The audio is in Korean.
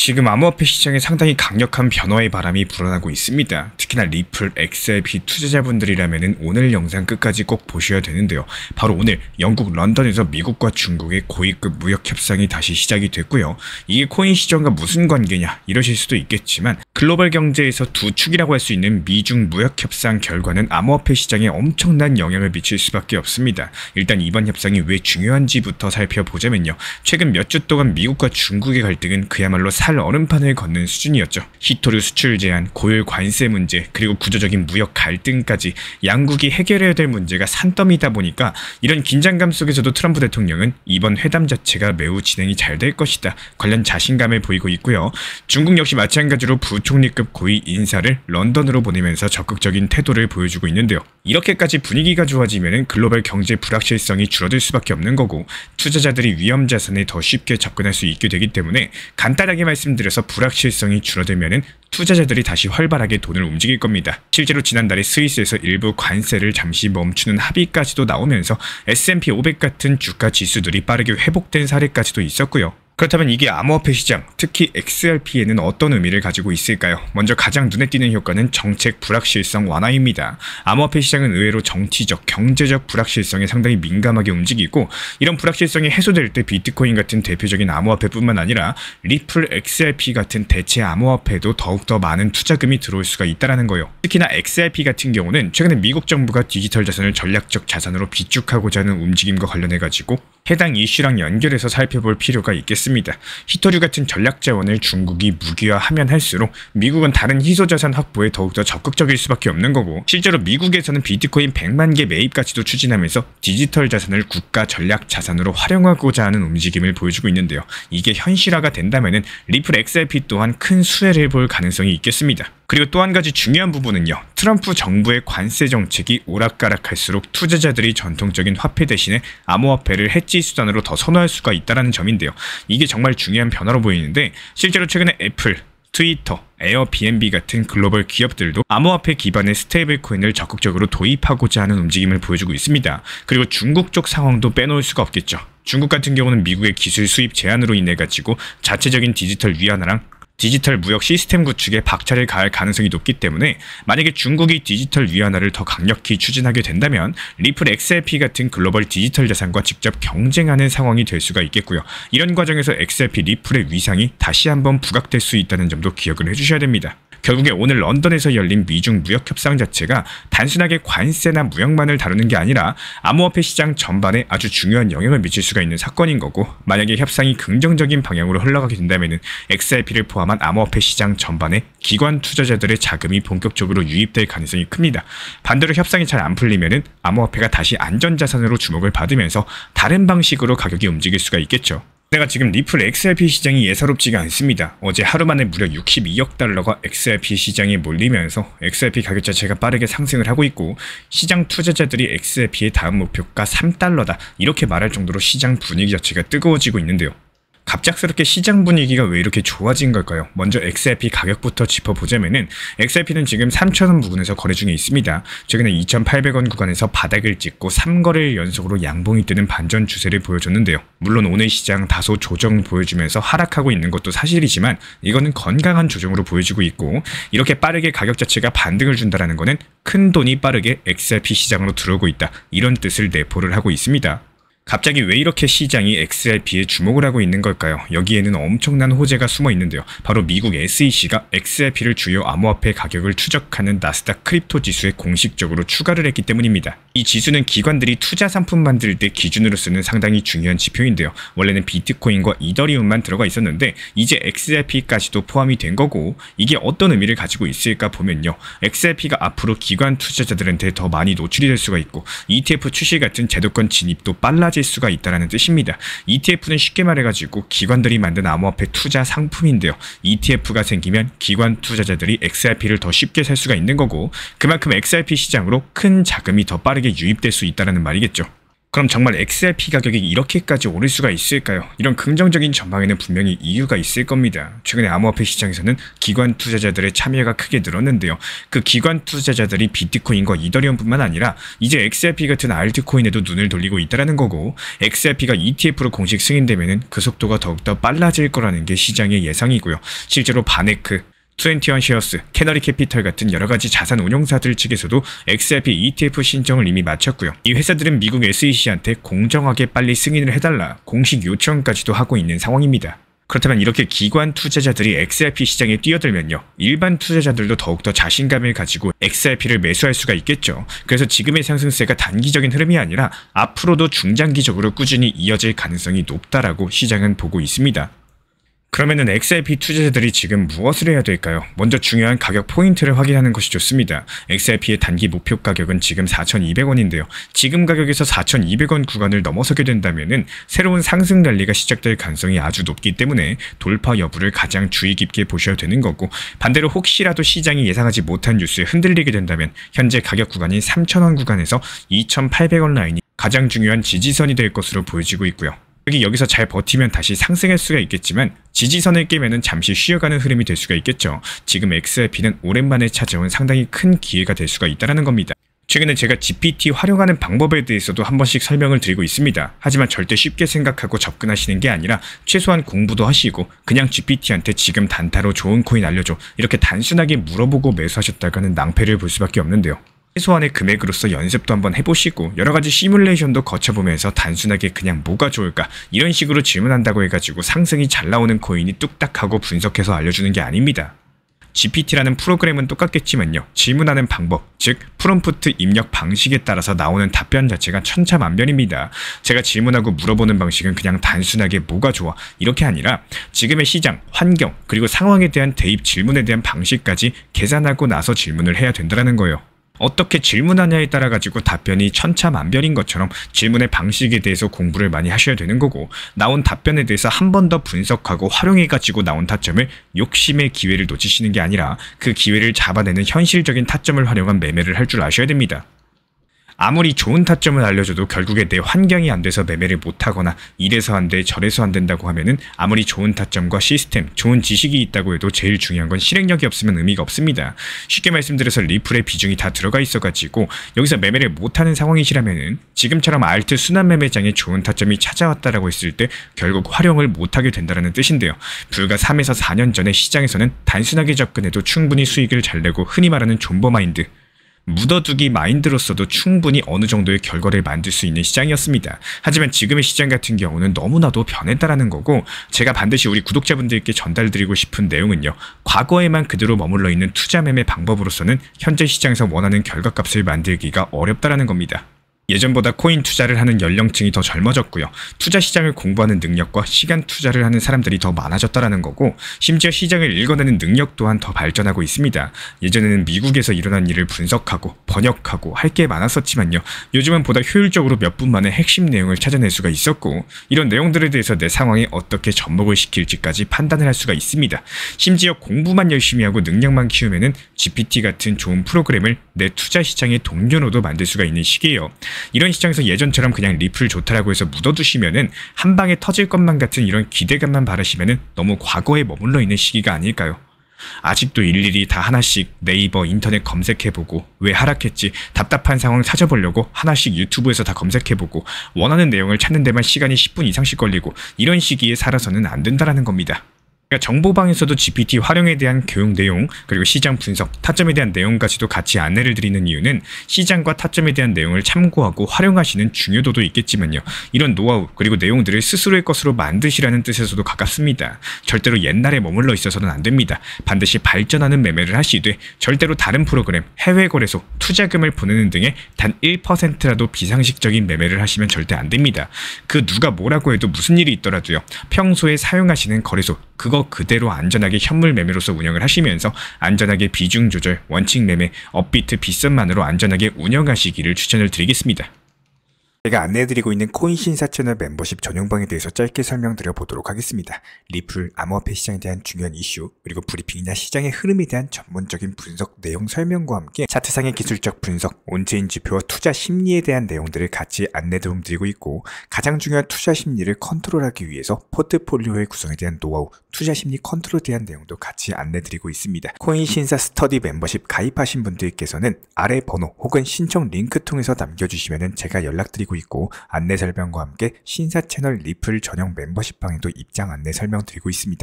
지금 암호화폐 시장에 상당히 강력한 변화의 바람이 불어나고 있습니다. 특히나 리플, XRP 투자자분들이라면 오늘 영상 끝까지 꼭 보셔야 되는데요. 바로 오늘 영국 런던에서 미국과 중국의 고위급 무역 협상이 다시 시작이 됐고요. 이게 코인 시장과 무슨 관계냐 이러실 수도 있겠지만 글로벌 경제에서 두 축이라고 할 수 있는 미중 무역 협상 결과는 암호화폐 시장에 엄청난 영향을 미칠 수밖에 없습니다. 일단 이번 협상이 왜 중요한지부터 살펴보자면요. 최근 몇 주 동안 미국과 중국의 갈등은 그야말로 살 얼음판을 걷는 수준이었죠. 히토류 수출 제한, 고율 관세 문제, 그리고 구조적인 무역 갈등까지 양국이 해결해야 될 문제가 산더미다 보니까 이런 긴장감 속에서도 트럼프 대통령은 이번 회담 자체가 매우 진행이 잘 될 것이다. 관련 자신감을 보이고 있고요. 중국 역시 마찬가지로 부총리급 고위 인사를 런던으로 보내면서 적극적인 태도를 보여주고 있는데요. 이렇게까지 분위기가 좋아지면 글로벌 경제 불확실성이 줄어들 수밖에 없는 거고 투자자들이 위험 자산에 더 쉽게 접근할 수 있게 되기 때문에 간단하게 말씀드려서 불확실성이 줄어들면 투자자들이 다시 활발하게 돈을 움직일 겁니다. 실제로 지난달에 스위스에서 일부 관세를 잠시 멈추는 합의까지도 나오면서 S&P 500 같은 주가 지수들이 빠르게 회복된 사례까지도 있었고요. 그렇다면 이게 암호화폐 시장, 특히 XRP에는 어떤 의미를 가지고 있을까요? 먼저 가장 눈에 띄는 효과는 정책 불확실성 완화입니다. 암호화폐 시장은 의외로 정치적, 경제적 불확실성에 상당히 민감하게 움직이고 이런 불확실성이 해소될 때 비트코인 같은 대표적인 암호화폐뿐만 아니라 리플, XRP 같은 대체 암호화폐에도 더욱더 많은 투자금이 들어올 수가 있다는 거예요. 특히나 XRP 같은 경우는 최근에 미국 정부가 디지털 자산을 전략적 자산으로 비축하고자 하는 움직임과 관련해가지고 해당 이슈랑 연결해서 살펴볼 필요가 있겠습니다. 히토류 같은 전략 자원을 중국이 무기화하면 할수록 미국은 다른 희소자산 확보에 더욱더 적극적일 수밖에 없는 거고 실제로 미국에서는 비트코인 100만 개 매입까지도 추진하면서 디지털 자산을 국가 전략 자산으로 활용하고자 하는 움직임을 보여주고 있는데요. 이게 현실화가 된다면 리플 XRP 또한 큰 수혜를 볼 가능성이 있겠습니다. 그리고 또 한 가지 중요한 부분은요. 트럼프 정부의 관세 정책이 오락가락할수록 투자자들이 전통적인 화폐 대신에 암호화폐를 해지 수단으로 더 선호할 수가 있다는 점인데요. 이게 정말 중요한 변화로 보이는데 실제로 최근에 애플, 트위터, 에어비앤비 같은 글로벌 기업들도 암호화폐 기반의 스테이블 코인을 적극적으로 도입하고자 하는 움직임을 보여주고 있습니다. 그리고 중국 쪽 상황도 빼놓을 수가 없겠죠. 중국 같은 경우는 미국의 기술 수입 제한으로 인해 가지고 자체적인 디지털 위안화랑 디지털 무역 시스템 구축에 박차를 가할 가능성이 높기 때문에 만약에 중국이 디지털 위안화를 더 강력히 추진하게 된다면 리플 XRP 같은 글로벌 디지털 자산과 직접 경쟁하는 상황이 될 수가 있겠고요. 이런 과정에서 XRP 리플의 위상이 다시 한번 부각될 수 있다는 점도 기억을 해주셔야 됩니다. 결국에 오늘 런던에서 열린 미중 무역 협상 자체가 단순하게 관세나 무역만을 다루는 게 아니라 암호화폐 시장 전반에 아주 중요한 영향을 미칠 수가 있는 사건인 거고 만약에 협상이 긍정적인 방향으로 흘러가게 된다면 XRP를 포함한 암호화폐 시장 전반에 기관 투자자들의 자금이 본격적으로 유입될 가능성이 큽니다. 반대로 협상이 잘 안 풀리면 암호화폐가 다시 안전자산으로 주목을 받으면서 다른 방식으로 가격이 움직일 수가 있겠죠. 내가 지금 리플 XRP 시장이 예사롭지가 않습니다. 어제 하루 만에 무려 62억 달러가 XRP 시장에 몰리면서 XRP 가격 자체가 빠르게 상승을 하고 있고 시장 투자자들이 XRP의 다음 목표가 3달러다 이렇게 말할 정도로 시장 분위기 자체가 뜨거워지고 있는데요. 갑작스럽게 시장 분위기가 왜 이렇게 좋아진 걸까요? 먼저 XRP 가격부터 짚어보자면은 XRP는 지금 3,000원 부근에서 거래 중에 있습니다. 최근에 2,800원 구간에서 바닥을 찍고 3거래일 연속으로 양봉이 뜨는 반전 추세를 보여줬는데요. 물론 오늘 시장 다소 조정 보여주면서 하락하고 있는 것도 사실이지만 이거는 건강한 조정으로 보여지고 있고 이렇게 빠르게 가격 자체가 반등을 준다는 거는 큰 돈이 빠르게 XRP 시장으로 들어오고 있다 이런 뜻을 내포를 하고 있습니다. 갑자기 왜 이렇게 시장이 XRP에 주목을 하고 있는 걸까요? 여기에는 엄청난 호재가 숨어 있는데요. 바로 미국 SEC가 XRP를 주요 암호화폐 가격을 추적하는 나스닥 크립토 지수에 공식적으로 추가를 했기 때문입니다. 이 지수는 기관들이 투자 상품 만들 때 기준으로 쓰는 상당히 중요한 지표인데요. 원래는 비트코인과 이더리움만 들어가 있었는데 이제 XRP까지도 포함이 된 거고 이게 어떤 의미를 가지고 있을까 보면요. XRP가 앞으로 기관 투자자들한테 더 많이 노출이 될 수가 있고 ETF 출시 같은 제도권 진입도 빨라질 수가 있다는 뜻입니다. ETF는 쉽게 말해가지고 기관들이 만든 암호화폐 투자 상품인데요. ETF가 생기면 기관 투자자들이 XRP를 더 쉽게 살 수가 있는 거고 그만큼 XRP 시장으로 큰 자금이 더 빠르게 유입될 수 있다는 말이겠죠. 그럼 정말 XRP 가격이 이렇게까지 오를 수가 있을까요? 이런 긍정적인 전망에는 분명히 이유가 있을 겁니다. 최근에 암호화폐 시장에서는 기관 투자자들의 참여가 크게 늘었는데요. 그 기관 투자자들이 비트코인과 이더리움뿐만 아니라 이제 XRP 같은 알트코인에도 눈을 돌리고 있다는 거고, XRP가 ETF로 공식 승인되면 그 속도가 더욱더 빨라질 거라는 게 시장의 예상이고요. 실제로 바네크, 21쉐어스, 캐너리 캐피털 같은 여러가지 자산 운용사들 측에서도 XRP ETF 신청을 이미 마쳤고요. 이 회사들은 미국 SEC한테 공정하게 빨리 승인을 해달라 공식 요청까지도 하고 있는 상황입니다. 그렇다면 이렇게 기관 투자자들이 XRP 시장에 뛰어들면요, 일반 투자자들도 더욱더 자신감을 가지고 XRP를 매수할 수가 있겠죠. 그래서 지금의 상승세가 단기적인 흐름이 아니라 앞으로도 중장기적으로 꾸준히 이어질 가능성이 높다라고 시장은 보고 있습니다. 그러면은 XRP 투자자들이 지금 무엇을 해야 될까요? 먼저 중요한 가격 포인트를 확인하는 것이 좋습니다. XRP의 단기 목표 가격은 지금 4,200원인데요. 지금 가격에서 4,200원 구간을 넘어서게 된다면은 새로운 상승 랠리가 시작될 가능성이 아주 높기 때문에 돌파 여부를 가장 주의 깊게 보셔야 되는 거고, 반대로 혹시라도 시장이 예상하지 못한 뉴스에 흔들리게 된다면 현재 가격 구간인 3,000원 구간에서 2,800원 라인이 가장 중요한 지지선이 될 것으로 보여지고 있고요. 여기서 잘 버티면 다시 상승할 수가 있겠지만 지지선을 깨면은 잠시 쉬어가는 흐름이 될 수가 있겠죠. 지금 XRP는 오랜만에 찾아온 상당히 큰 기회가 될 수가 있다는 겁니다. 최근에 제가 GPT 활용하는 방법에 대해서도 한 번씩 설명을 드리고 있습니다. 하지만 절대 쉽게 생각하고 접근하시는 게 아니라 최소한 공부도 하시고 그냥 GPT한테 지금 단타로 좋은 코인 알려줘, 이렇게 단순하게 물어보고 매수하셨다가는 낭패를 볼 수밖에 없는데요. 최소한의 금액으로서 연습도 한번 해보시고 여러가지 시뮬레이션도 거쳐보면서 단순하게 그냥 뭐가 좋을까 이런 식으로 질문한다고 해가지고 상승이 잘 나오는 코인이 뚝딱 하고 분석해서 알려주는 게 아닙니다. GPT라는 프로그램은 똑같겠지만요, 질문하는 방법, 즉 프롬프트 입력 방식에 따라서 나오는 답변 자체가 천차만별입니다. 제가 질문하고 물어보는 방식은 그냥 단순하게 뭐가 좋아 이렇게 아니라 지금의 시장, 환경, 그리고 상황에 대한 대입 질문에 대한 방식까지 계산하고 나서 질문을 해야 된다는 거예요. 어떻게 질문하냐에 따라 가지고 답변이 천차만별인 것처럼 질문의 방식에 대해서 공부를 많이 하셔야 되는 거고, 나온 답변에 대해서 한 번 더 분석하고 활용해 가지고 나온 타점을 욕심의 기회를 놓치시는 게 아니라 그 기회를 잡아내는 현실적인 타점을 활용한 매매를 할 줄 아셔야 됩니다. 아무리 좋은 타점을 알려줘도 결국에 내 환경이 안 돼서 매매를 못하거나 이래서 안 돼 저래서 안 된다고 하면은 아무리 좋은 타점과 시스템, 좋은 지식이 있다고 해도 제일 중요한 건 실행력이 없으면 의미가 없습니다. 쉽게 말씀드려서 리플의 비중이 다 들어가 있어가지고 여기서 매매를 못하는 상황이시라면은 지금처럼 알트 순환 매매장에 좋은 타점이 찾아왔다라고 했을 때 결국 활용을 못하게 된다는 뜻인데요. 불과 3에서 4년 전에 시장에서는 단순하게 접근해도 충분히 수익을 잘 내고 흔히 말하는 존버 마인드, 묻어두기 마인드로서도 충분히 어느 정도의 결과를 만들 수 있는 시장이었습니다. 하지만 지금의 시장 같은 경우는 너무나도 변했다라는 거고, 제가 반드시 우리 구독자분들께 전달드리고 싶은 내용은요, 과거에만 그대로 머물러 있는 투자 매매 방법으로서는 현재 시장에서 원하는 결과값을 만들기가 어렵다라는 겁니다. 예전보다 코인 투자를 하는 연령층이 더 젊어졌고요. 투자 시장을 공부하는 능력과 시간 투자를 하는 사람들이 더 많아졌다라는 거고, 심지어 시장을 읽어내는 능력 또한 더 발전하고 있습니다. 예전에는 미국에서 일어난 일을 분석하고 번역하고 할 게 많았었지만요, 요즘은 보다 효율적으로 몇 분 만에 핵심 내용을 찾아낼 수가 있었고, 이런 내용들에 대해서 내 상황에 어떻게 접목을 시킬지까지 판단을 할 수가 있습니다. 심지어 공부만 열심히 하고 능력만 키우면은 GPT 같은 좋은 프로그램을 내 투자 시장의 동료로도 만들 수가 있는 시기예요. 이런 시장에서 예전처럼 그냥 리플 좋다라고 해서 묻어두시면은 한 방에 터질 것만 같은 이런 기대감만 바라시면은 너무 과거에 머물러 있는 시기가 아닐까요? 아직도 일일이 다 하나씩 네이버, 인터넷 검색해보고 왜 하락했지 답답한 상황 찾아보려고 하나씩 유튜브에서 다 검색해보고 원하는 내용을 찾는 데만 시간이 10분 이상씩 걸리고, 이런 시기에 살아서는 안 된다라는 겁니다. 정보방에서도 GPT 활용에 대한 교육 내용, 그리고 시장 분석, 타점에 대한 내용까지도 같이 안내를 드리는 이유는 시장과 타점에 대한 내용을 참고하고 활용하시는 중요도도 있겠지만요, 이런 노하우 그리고 내용들을 스스로의 것으로 만드시라는 뜻에서도 가깝습니다. 절대로 옛날에 머물러 있어서는 안 됩니다. 반드시 발전하는 매매를 하시되 절대로 다른 프로그램, 해외 거래소, 투자금을 보내는 등의 단 1%라도 비상식적인 매매를 하시면 절대 안 됩니다. 그 누가 뭐라고 해도 무슨 일이 있더라도요, 평소에 사용하시는 거래소 그거 그대로 안전하게 현물 매매로서 운영을 하시면서 안전하게 비중 조절, 원칙 매매, 업비트, 빗선만으로 안전하게 운영하시기를 추천을 드리겠습니다. 제가 안내해드리고 있는 코인 신사 채널 멤버십 전용방에 대해서 짧게 설명드려 보도록 하겠습니다. 리플, 암호화폐 시장에 대한 중요한 이슈, 그리고 브리핑이나 시장의 흐름에 대한 전문적인 분석 내용 설명과 함께 차트상의 기술적 분석, 온체인 지표와 투자 심리에 대한 내용들을 같이 안내 도움드리고 있고, 가장 중요한 투자 심리를 컨트롤하기 위해서 포트폴리오의 구성에 대한 노하우, 투자 심리 컨트롤에 대한 내용도 같이 안내드리고 있습니다. 코인 신사 스터디 멤버십 가입하신 분들께서는 아래 번호 혹은 신청 링크 통해서 남겨주시면 제가 연락드리고 있고, 안내 설명과 함께 신사 채널 리플 전용 멤버십 방에도 입장 안내 설명드리고 있습니다.